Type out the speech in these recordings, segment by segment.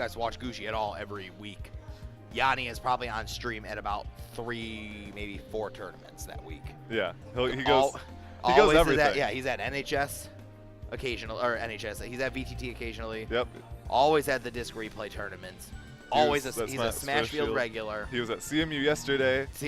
guys watch Gooshi at all every week, Llany is probably on stream at about 3, maybe 4 tournaments that week. Yeah, he goes everything. He's at NHS occasional, or NHS. He's at VTT occasionally. Yep. Always at the disc replay tournaments. He's a Smashfield regular. He was at CMU yesterday. He's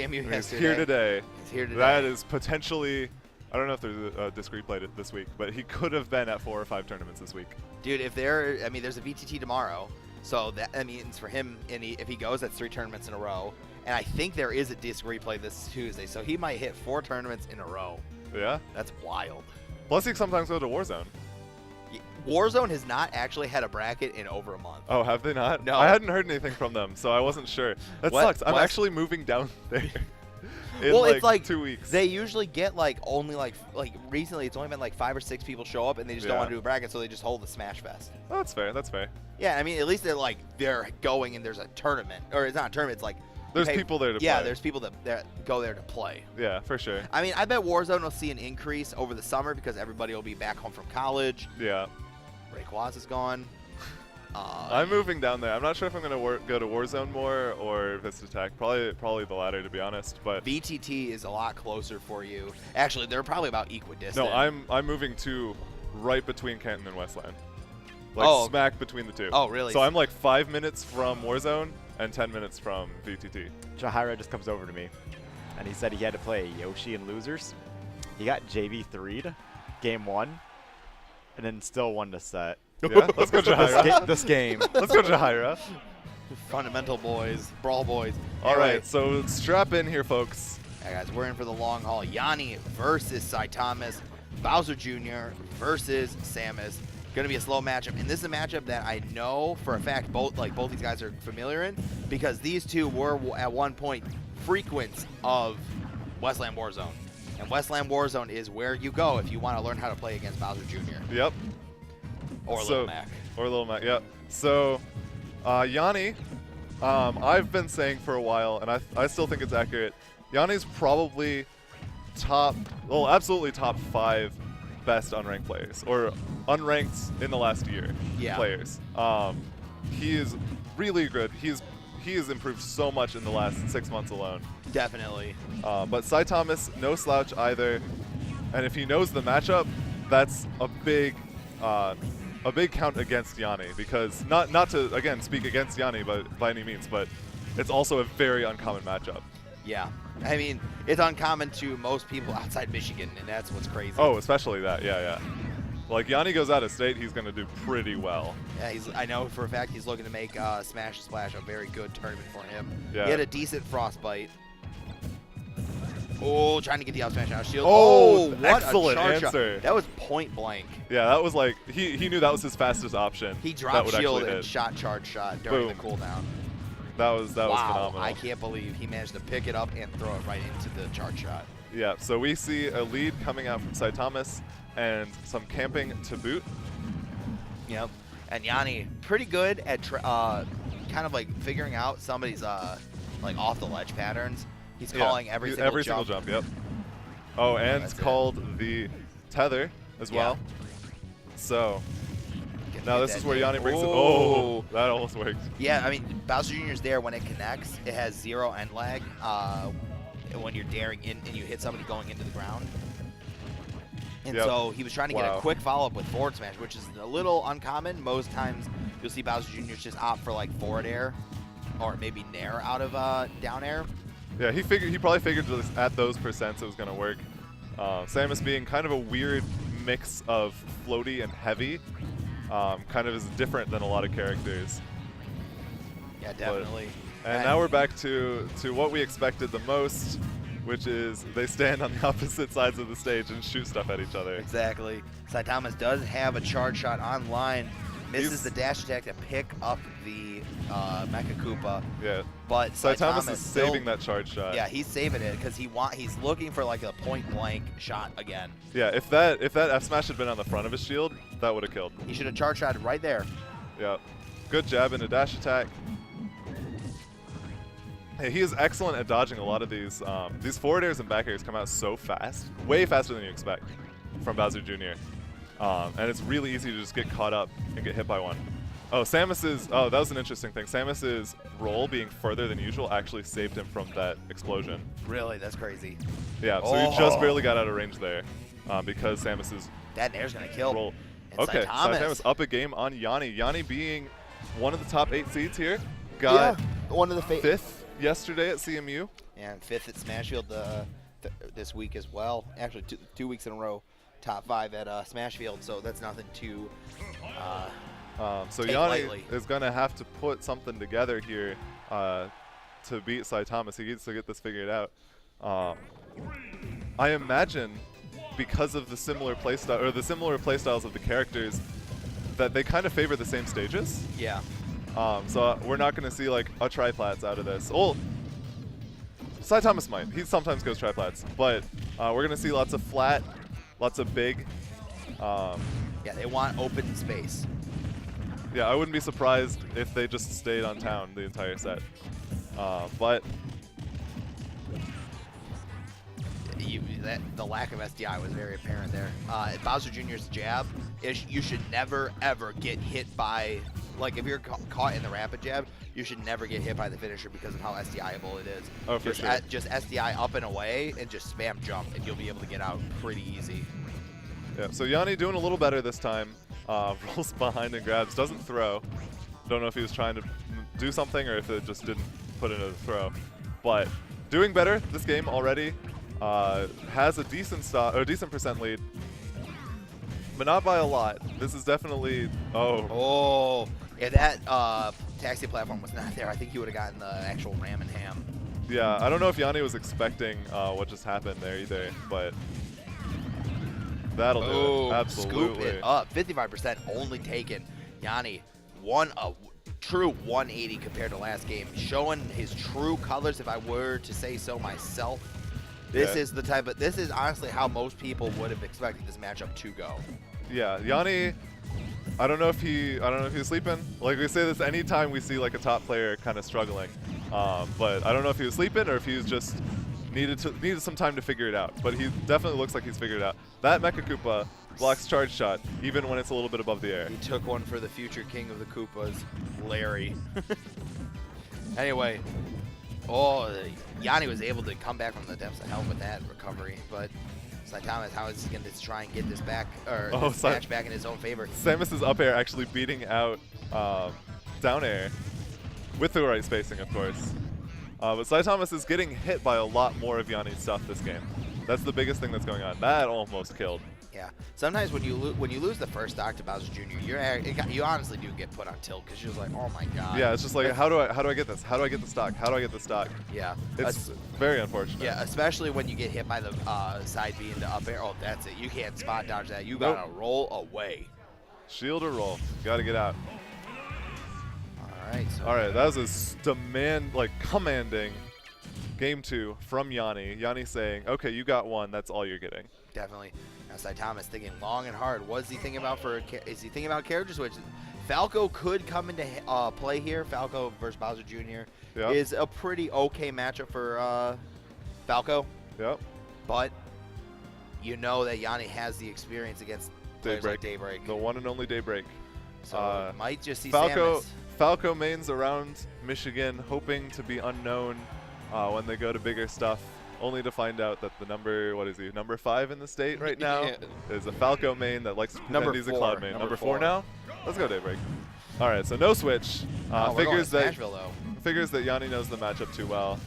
here today. He's here today. That is potentially, I don't know if there's a disc replay this week, but he could have been at 4 or 5 tournaments this week. Dude, there's a VTT tomorrow, so that means for him, if he goes, that's 3 tournaments in a row. And I think there is a disc replay this Tuesday, so he might hit 4 tournaments in a row. Yeah? That's wild. Plus, he sometimes goes to Warzone. Warzone has not actually had a bracket in over a month. Oh, have they not? No. I hadn't heard anything from them, so I wasn't sure. That sucks. I'm actually moving down there in it's like 2 weeks. They usually get only recently it's only been 5 or 6 people show up and they just don't want to do a bracket, so they just hold the Smash Fest. Oh, that's fair. That's fair. Yeah, I mean, at least they're going and there's a tournament, or it's not a tournament. It's there's people there to play. Yeah, there's people that go there to play. Yeah, for sure. I mean, I bet Warzone will see an increase over the summer because everybody will be back home from college. Yeah. Rayquaza is gone. I'm moving down there. I'm not sure if I'm going to go to Warzone more or Vista Tech. Probably the latter, to be honest. But VTT is a lot closer for you. Actually, they're probably about equidistant. No, I'm moving to right between Canton and Westland. Smack between the two. Oh, really? So I'm 5 minutes from Warzone and 10 minutes from VTT. Jahira just comes over to me, and he said he had to play Yoshi and Losers. He got JV3'd game 1, and then still won the set. Yeah, let's go Jahira. This game. Let's go Jahira. Fundamental boys, brawl boys. All right, so strap in here, folks. Yeah, guys, we're in for the long haul. Llany versus Saitamus, Bowser Jr. versus Samus. Going to be a slow matchup, and this is a matchup that I know for a fact both these guys are familiar in because these two were at one point frequents of Westland Warzone, and Westland Warzone is where you go if you want to learn how to play against Bowser Jr. Yep. Or Little Mac. Or Little Mac. Yep. So, Llany, I've been saying for a while, and I still think it's accurate. Yanni's probably absolutely top 5 best unranked players, or unranked in the last year players. He is really good. He has improved so much in the last 6 months alone. Definitely. But Saitamus, no slouch either. And if he knows the matchup, that's a big count against Llany, because not to again speak against Llany by any means, but it's also a very uncommon matchup. Yeah. I mean, it's uncommon to most people outside Michigan, and that's what's crazy. Oh, especially that. Yeah. Llany goes out of state, he's going to do pretty well. Yeah, I know for a fact he's looking to make Smash Splash a very good tournament for him. Yeah. He had a decent Frostbite. Oh, trying to get the out smash out shield. Oh, what excellent a charge answer. Shot. That was point blank. Yeah, that was he knew that was his fastest option. He dropped shield and shot charge shot during the cooldown. That was phenomenal. I can't believe he managed to pick it up and throw it right into the charge shot. Yeah, so we see a lead coming out from Saitamus and some camping to boot. Yep. And Llany, pretty good at kind of figuring out somebody's off the ledge patterns. He's calling every single jump. Yep. Oh, and it's called the tether as well. So now this is where Llany brings it. Oh, that almost worked. Yeah, I mean, Bowser Jr.'s there when it connects. It has 0 end lag when you're daring in and you hit somebody going into the ground. And so he was trying to get a quick follow-up with forward smash, which is a little uncommon. Most times you'll see Bowser Jr. just opt for forward air or maybe nair out of down air. Yeah, he probably figured at those percents it was going to work. Samus being kind of a weird mix of floaty and heavy, kind of is different than a lot of characters. Yeah, definitely. And now we're back to what we expected the most, which is they stand on the opposite sides of the stage and shoot stuff at each other. Exactly. Saitamus does have a charge shot online. Misses the dash attack to pick up the Mecha Koopa. Yeah. But Saitamus is saving that charge shot. Yeah, he's saving it because he's looking for a point blank shot again. Yeah, if that F smash had been on the front of his shield, that would have killed. He should have charge shot right there. Yeah. Good jab into dash attack. Hey, he is excellent at dodging a lot of these forward airs and back airs come out so fast, way faster than you expect from Bowser Jr. And it's really easy to just get caught up and get hit by one. Oh, Samus's. Oh, that was an interesting thing. Samus's roll being further than usual actually saved him from that explosion. Really, that's crazy. Yeah, so he just barely got out of range there because Samus's That nair's gonna kill. roll. And Okay, Saitamus. Saitamus up a game on Llany. Llany being one of the top 8 seeds here. Got one of the 5th yesterday at CMU. and 5th at Smashfield this week as well. Actually, two weeks in a row, top 5 at Smashfield. So that's nothing to. So Take Llany lightly. is going to have to put something together here to beat Saitamus. He needs to get this figured out. I imagine because of the similar playstyle or the similar playstyles of the characters that they kind of favor the same stages. Yeah. So we're not going to see like a triplats out of this. Well, Saitamus might. He sometimes goes triplats, but we're going to see lots of flat, lots of big. Yeah, they want open space. Yeah, I wouldn't be surprised if they just stayed on town the entire set. But The lack of SDI was very apparent there. Bowser Jr.'s jab is you should never ever get hit by, like if you're caught in the rapid jab, you should never get hit by the finisher because of how SDI-able it is. Oh, for sure. Just SDI up and away and just spam jump and you'll be able to get out pretty easy. yeah, so Llany doing a little better this time. Rolls behind and grabs, doesn't throw. Don't know if he was trying to do something or if it just didn't put in a throw. But doing better this game already. Has a decent decent percent lead, but not by a lot. This is definitely Oh, yeah, that taxi platform was not there. I think he would have gotten the actual ram and ham. yeah. I don't know if Llany was expecting what just happened there either, but that'll do it. Absolutely. Scoop it up. 55% only taken. Llany won a true 180 compared to last game, showing his true colors. If I were to say so myself. This Yeah. is the type of. This is honestly how most people would have expected this matchup to go. Yeah, Llany. I don't know if he's sleeping. Like we say this anytime we see like a top player kind of struggling, but I don't know if he was sleeping or if he was just needed some time to figure it out. But he definitely looks like he's figured it out. That Mecha Koopa blocks charge shot even when it's a little bit above the air. He took one for the future king of the Koopas, Larry. Anyway. Oh, Llany was able to come back from the depths of hell with that recovery, but Saitamus, how is he going to try and get this back, or this match back in his own favor? Samus's up air actually beating out down air with the right spacing, of course. But Saitamus is getting hit by a lot more of Llany's stuff this game. That's the biggest thing that's going on. That almost killed. Yeah. Sometimes when you lose the first stock to Bowser Jr., you honestly do get put on tilt because you're just like, oh my god. Yeah, it's just like, how do I get this? How do I get the stock? How do I get the stock? Yeah. It's very unfortunate. Yeah, especially when you get hit by the side B into up air. Oh, that's it. You can't spot dodge that. You gotta roll away. Shield or roll. Gotta get out. All right. That was a commanding game 2 from Llany. Llany saying, okay, you got one. That's all you're getting. Definitely. Now Saitamus thinking long and hard. What is he thinking about is he thinking about character switch? Falco could come into play here. Falco versus Bowser Jr. Yep. is a pretty okay matchup for Falco. Yep. But you know that Llany has the experience against players like Daybreak. The one and only Daybreak. So might just see Falco. Samus. Falco mains around Michigan, hoping to be unknown when they go to bigger stuff. Only to find out that the number 5 in the state right now is a Falco main that likes to pretend he's a Cloud main. Number 4 now? Let's go Daybreak. All right, so no switch. Figures that Llany knows the matchup too well.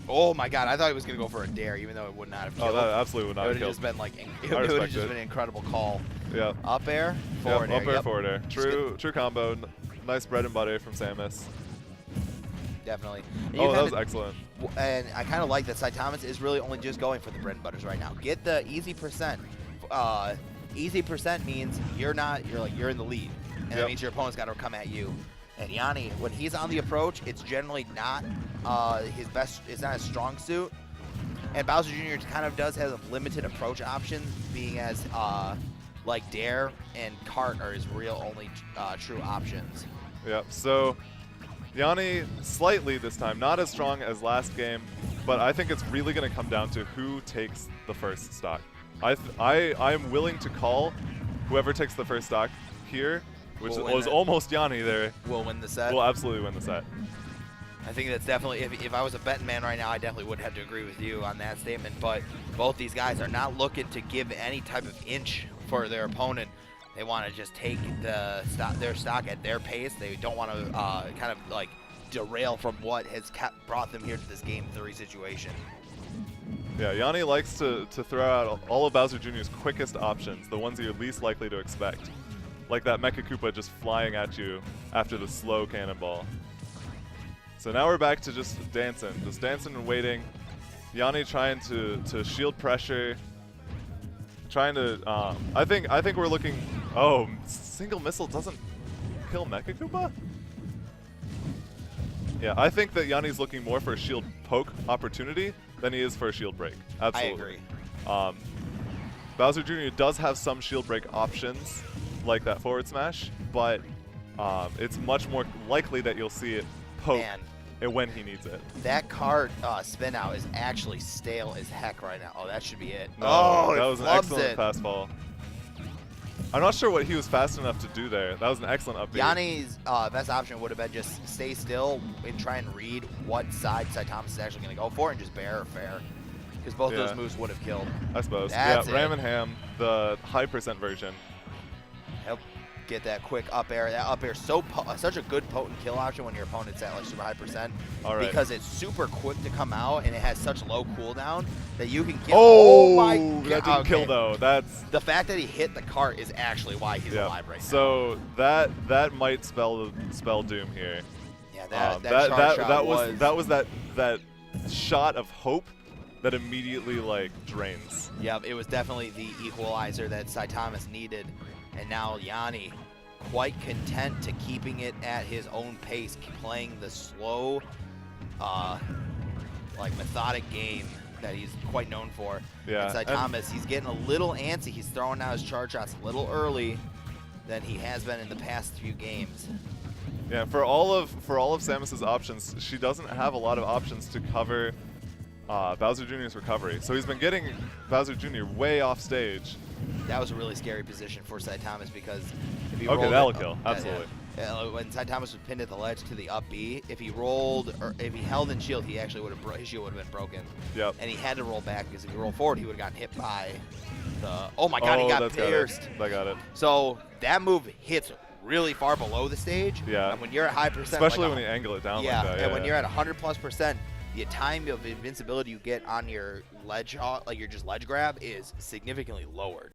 Oh my god, I thought he was going to go for a dare, even though it would not have killed. Oh, that absolutely would not have It would have killed. just been like, it would have just been an incredible call. Yeah. Up air, forward air. Up air, forward air. True combo. Nice bread and butter from Samus. Definitely. Oh, that was excellent. And I kind of like that Saitamus is really only just going for the bread and butters right now. Get the easy percent. Easy percent means you're in the lead, and that means your opponent's got to come at you. And Llany, when he's on the approach, it's generally not his best. It's not his strong suit. And Bowser Jr. kind of does have limited approach options, being as like Dare and Cart are his real only true options. Yeah. So Llany slightly this time, not as strong as last game, but I think it's really going to come down to who takes the first stock. I'm willing to call whoever takes the first stock here which We'll win was that. almost Llany there. Will win the set. Will absolutely win the set. I think that's definitely, if I was a betting man right now, I definitely would have to agree with you on that statement. But both these guys are not looking to give any type of inch for their opponent. They want to just take their stock at their pace. They don't want to kind of like derail from what has brought them here to this Game 3 situation. Yeah, Llany likes to throw out all of Bowser Jr.'s quickest options, the ones you're least likely to expect. Like that Mecha Koopa just flying at you after the slow cannonball. So now we're back to just dancing and waiting. Llany trying to shield pressure, trying to. I think we're looking. Oh, single missile doesn't kill Mecha Koopa. Yeah, I think that Llany's looking more for a shield poke opportunity than he is for a shield break. Absolutely. I agree. Bowser Jr. does have some shield break options, like that forward smash, but it's much more likely that you'll see it poke when he needs it. That card spin out is actually stale as heck right now. Oh, that should be it. No, oh, that it was an flubs excellent it. fastball. I'm not sure what he was fast enough to do there. That was an excellent upbeat. Llany's best option would have been just stay still and try and read what side Saitamus is actually going to go for and just bear or fair. Because both those moves would have killed. I suppose. That's yeah, Ram and Ham, the high percent version. Help get that quick up air. That up air such a good potent kill option when your opponent's at like super high percent. All right. Because it's super quick to come out and it has such low cooldown that you can get. Oh, my that God. didn't kill though. That's the fact that he hit the cart is actually why he's alive right now. So that might spell doom here. Yeah, that was that shot of hope that immediately like drains. Yeah, it was definitely the equalizer that Saitamus needed, and now Llany quite content to keeping it at his own pace, playing the slow, like methodic game that he's quite known for. Yeah. And Saitamus, he's getting a little antsy. He's throwing out his charge shots a little early than he has been in the past few games. Yeah, for all of Samus's options, she doesn't have a lot of options to cover Bowser Jr.'s recovery. So he's been getting Bowser Jr. way off stage. That was a really scary position for Saitamus because if he okay, that'll kill. Absolutely. When Saitamus was pinned at the ledge to the up B, if he rolled or if he held in shield, he actually would have his shield would have been broken. Yep. And he had to roll back because if he rolled forward, he would have gotten hit by the. Oh my God, he got pierced. I got it. So that move hits really far below the stage. Yeah. And when you're at high percent, especially like when you angle it down yeah, like that. and when you're at 100+%, the time of invincibility you get on your ledge, like your just ledge grab, is significantly lowered.